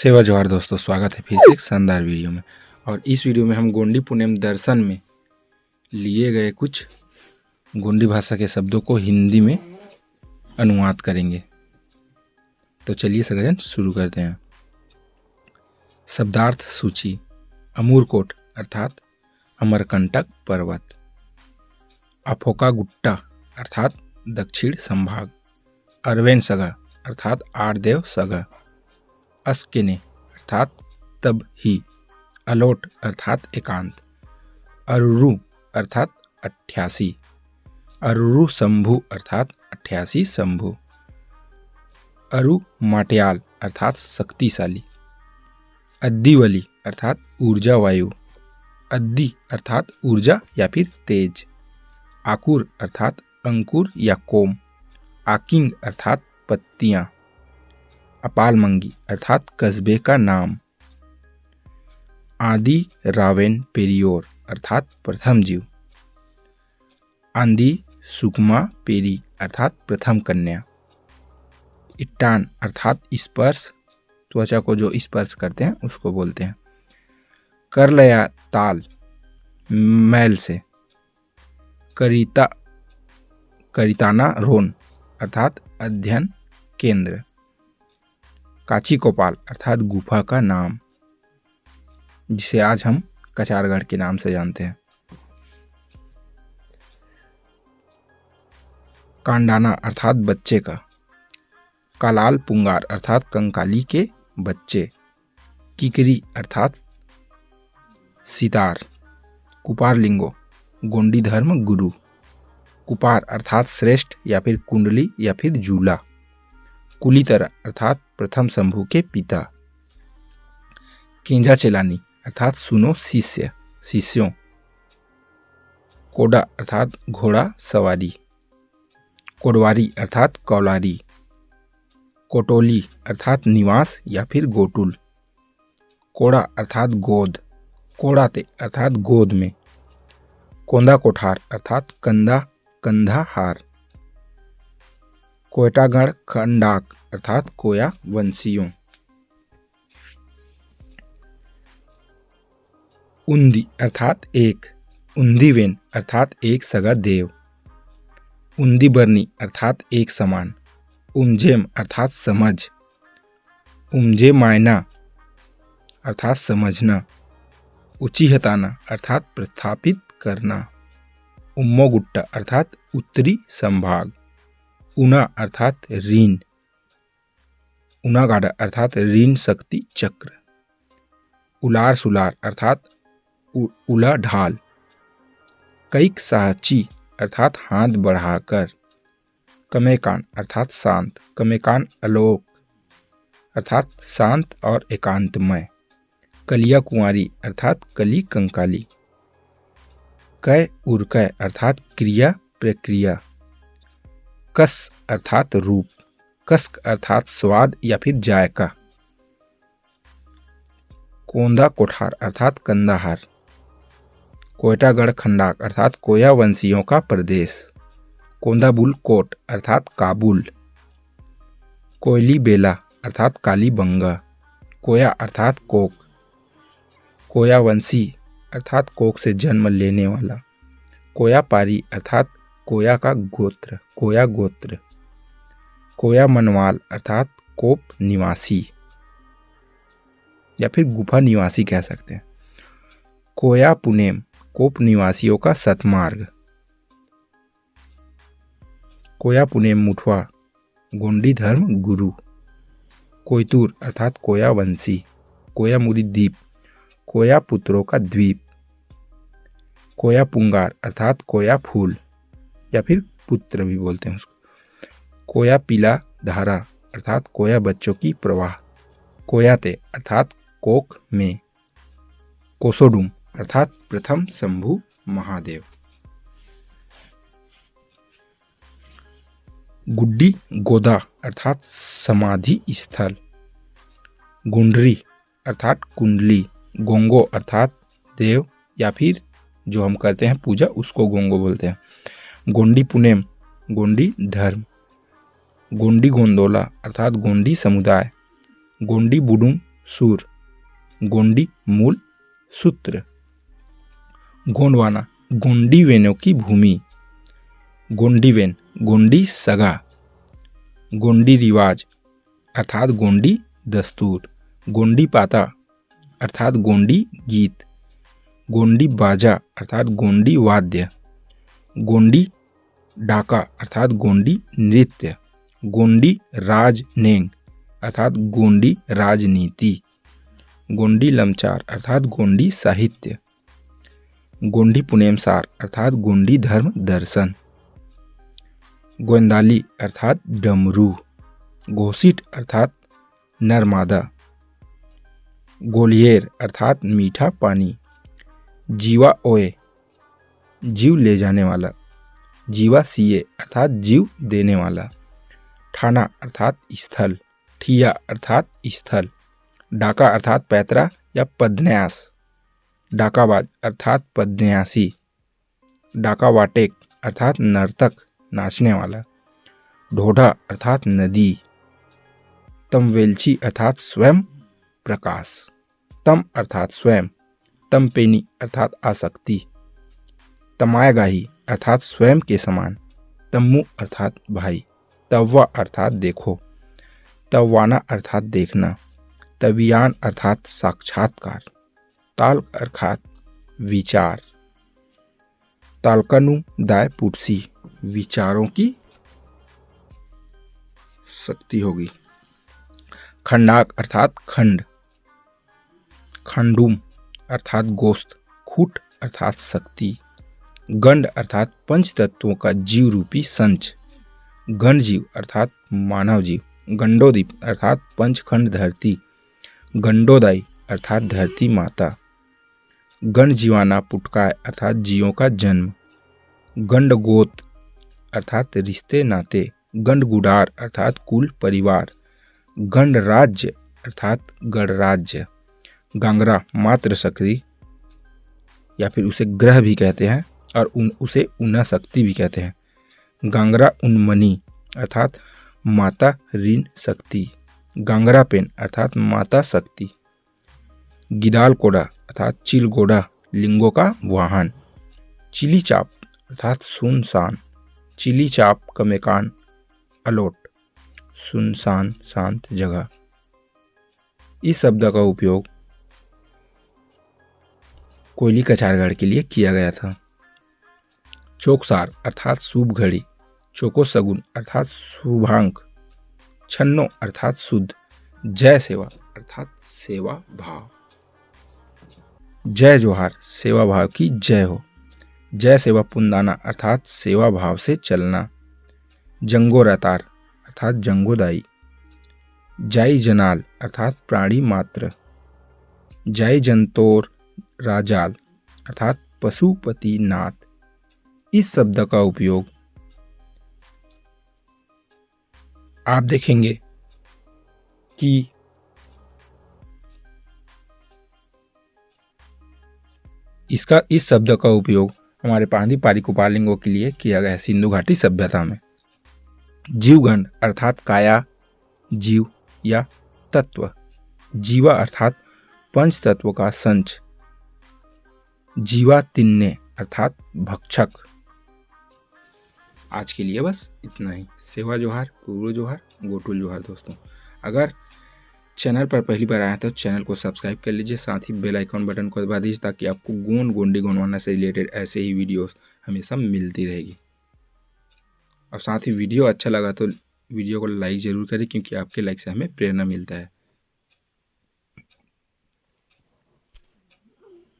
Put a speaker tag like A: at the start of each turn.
A: सेवा जोहार दोस्तों, स्वागत है फिर से एक शानदार वीडियो में। और इस वीडियो में हम गोंडी पुनेम दर्शन में लिए गए कुछ गोंडी भाषा के शब्दों को हिंदी में अनुवाद करेंगे। तो चलिए सगरन शुरू करते हैं। शब्दार्थ सूची। अमूरकोट अर्थात अमरकंटक पर्वत। अफोका गुट्टा अर्थात दक्षिण संभाग। अरवेन सगा अर्थात आरदेव सगा। अस्केने अर्थात तब ही। अलोट अर्थात एकांत। अरुरु अर्थात 88। अरुरु शंभु अर्थात 88 शंभु। अरु माट्याल अर्थात शक्तिशाली। अद्दीवली अर्थात ऊर्जा वायु। अद्दी अर्थात ऊर्जा या फिर तेज। आकुर अर्थात अंकुर या कोम। आकिंग अर्थात पत्तियां। अपालमंगी अर्थात कस्बे का नाम। आदि रावेन पेरियोर अर्थात प्रथम जीव। आंदी सुकमा पेरी अर्थात प्रथम कन्या। इट्टान अर्थात स्पर्श, त्वचा को जो स्पर्श करते हैं उसको बोलते हैं। करलया ताल मैल से। करिताना रोन अर्थात अध्ययन केंद्र। काची कोपाल अर्थात गुफा का नाम, जिसे आज हम कचारगढ़ के नाम से जानते हैं। कांडाना अर्थात बच्चे का। कालाल पुंगार अर्थात कंकाली के बच्चे। किकरी अर्थात सितार। कुपारलिंगो गोंडी धर्म गुरु। कुपार अर्थात श्रेष्ठ या फिर कुंडली या फिर जूला। कुलीतरा अर्थात प्रथम शंभु के पिता। केंजा चेलानी अर्थात सुनो शिष्यों। कोडा अर्थात घोड़ा सवारी। कोडवारी अर्थात कौलारी। कोटोली अर्थात निवास या फिर गोटुल। कोड़ा अर्थात गोद। कोड़ाते अर्थात गोद में। कोंदा कोठार अर्थात कंधा हार। कोयटागढ़ खंडाक अर्थात कोया वंशियों। उन्दी अर्थात एक। उन्दीवेन अर्थात एक सगा देव। उन्दी बरनी अर्थात एक समान। उमजेम अर्थात समझ। उमजे मायना अर्थात समझना। उचिहताना अर्थात प्रस्थापित करना। उम्मोगुट्टा अर्थात उत्तरी संभाग। उना अर्थात ऋण। उनागाडा अर्थात ऋण शक्ति चक्र। उलार सुलार अर्थात उला ढाल। कैक साहची अर्थात हाथ बढ़ाकर। कमेकान अर्थात शांत। कमेकान अलोक अर्थात शांत और एकांतमय। कलिया कुंवारी अर्थात कली कंकाली। कै उर्कै अर्थात क्रिया प्रक्रिया। कस अर्थात रूप। कस्क अर्थात स्वाद या फिर जायका। कोंदा कोठार अर्थात कंदाहार। कोयटागढ़ खंडाक अर्थात कोया वंशियों का प्रदेश। कोंदाबुल कोट अर्थात काबुल। कोयली बेला अर्थात काली बंगा। कोया अर्थात कोक। कोया वंशी अर्थात कोक से जन्म लेने वाला। कोया पारी अर्थात कोया का गोत्र, कोया गोत्र। कोया मनवाल अर्थात कोप निवासी या फिर गुफा निवासी कह सकते हैं। कोया पुनेम कोप निवासियों का सतमार्ग। कोया पुनेम मुठवा गोंडी धर्म गुरु। कोयतूर अर्थात कोया वंशी। कोया मुरी द्वीप कोया पुत्रों का द्वीप। कोया पुंगार अर्थात कोया फूल या फिर पुत्र भी बोलते हैं उसको। कोया पीला धारा अर्थात कोया बच्चों की प्रवाह। कोयाते अर्थात कोक में। कोसोडुम अर्थात प्रथम शंभु महादेव। गुड्डी गोदा अर्थात समाधि स्थल। गुंडरी अर्थात कुंडली। गोंगो अर्थात देव या फिर जो हम करते हैं पूजा उसको गोंगो बोलते हैं। गोंडी पुनेम गोंडी धर्म। गोंडी गोंदोला अर्थात गोंडी समुदाय। गोंडी बुडुम सूर। गोंडी मूल सूत्र। गोंडवाना गोंडी वेनों की भूमि। गोंडी वेन गोंडी सगा। गोंडी रिवाज अर्थात गोंडी दस्तूर। गोंडी पाता अर्थात गोंडी गीत। गोंडी बाजा अर्थात गोंडी वाद्य। गोंडी डाका अर्थात गोंडी नृत्य। गोंडी राज नेंग अर्थात गोंडी राजनीति। गोंडी लमचार अर्थात गोंडी साहित्य। गोंडी पुनेमसार अर्थात गोंडी धर्म दर्शन। गोंदाली अर्थात डमरू। घोसीट अर्थात नरमादा। गोलियर अर्थात मीठा पानी। जीवा ओए जीव ले जाने वाला। जीवा सीए अर्थात जीव देने वाला। ठाना अर्थात स्थल। ठिया अर्थात स्थल। डाका अर्थात पैतरा या पदन्यास। डाकाबाज अर्थात पदन्यासी। डाका वाटेक अर्थात नर्तक नाचने वाला। ढोढा अर्थात नदी। तमवेलची अर्थात स्वयं प्रकाश। तम अर्थात स्वयं। तमपेनी अर्थात आसक्ति। तमायगाही अर्थात स्वयं के समान। तम्मू अर्थात भाई। तव्वा अर्थात देखो। तव्वाना अर्थात देखना। तवियान अर्थात साक्षात्कार। ताल अर्थात विचार। तालकानु दाय पुटसी विचारों की शक्ति होगी। खंडाक अर्थात खंड। खंडूम अर्थात गोश्त। खूट अर्थात शक्ति। गंड अर्थात पंच तत्वों का जीव रूपी संच। गण जीव अर्थात मानव जीव। गंडोदीप अर्थात पंचखंड धरती। गंडोदाई अर्थात धरती माता। गण जीवाना पुटकाय अर्थात जीवों का जन्म। गंड गोत अर्थात रिश्ते नाते। गंड गुडार अर्थात कुल परिवार। गंड राज्य अर्थात गणराज्य। गांगरा मात्र शक्ति या फिर उसे ग्रह भी कहते हैं और उसे उना शक्ति भी कहते हैं। गांगरा उन्मनी अर्थात माता ऋण शक्ति। गांगरा पेन अर्थात माता शक्ति। गिदाल कोड़ा अर्थात चिलगोड़ा लिंगों का वाहन। चिली चाप अर्थात सुनसान। चिली चाप कमेकान अलोट सुनसान शांत जगह। इस शब्द का उपयोग कोयली कछारगढ़ के लिए किया गया था। चौकसार अर्थात शुभ घड़ी। चौको सगुन अर्थात शुभांक। छन्नो अर्थात शुद्ध। जय सेवा अर्थात सेवा भाव। जय जोहार सेवा भाव की जय हो। जय सेवा पुंदाना अर्थात सेवा भाव से चलना। जंगो रतार अर्थात जंगोदाई। जाई जनाल अर्थात प्राणी मात्र। जाई जंतोर राजाल अर्थात पशुपति नाथ। इस शब्द का उपयोग आप देखेंगे कि इस शब्द का उपयोग हमारे पांदी पारिक उपालिंगों के लिए किया गया है सिंधु घाटी सभ्यता में। जीवगण अर्थात काया जीव या तत्व। जीवा अर्थात पंच तत्व का संच। जीवा तिन्ने अर्थात भक्षक। आज के लिए बस इतना ही। सेवा जोहार, पूर्व जोहार, गोटुल जोहार दोस्तों। अगर चैनल पर पहली बार आए तो चैनल को सब्सक्राइब कर लीजिए, साथ ही बेल आइकॉन बटन को दबा दीजिए ताकि आपको गोंडी गोंडवाना से रिलेटेड ऐसे ही वीडियोस हमेशा मिलती रहेगी। और साथ ही वीडियो अच्छा लगा तो वीडियो को लाइक ज़रूर करें क्योंकि आपके लाइक से हमें प्रेरणा मिलता है।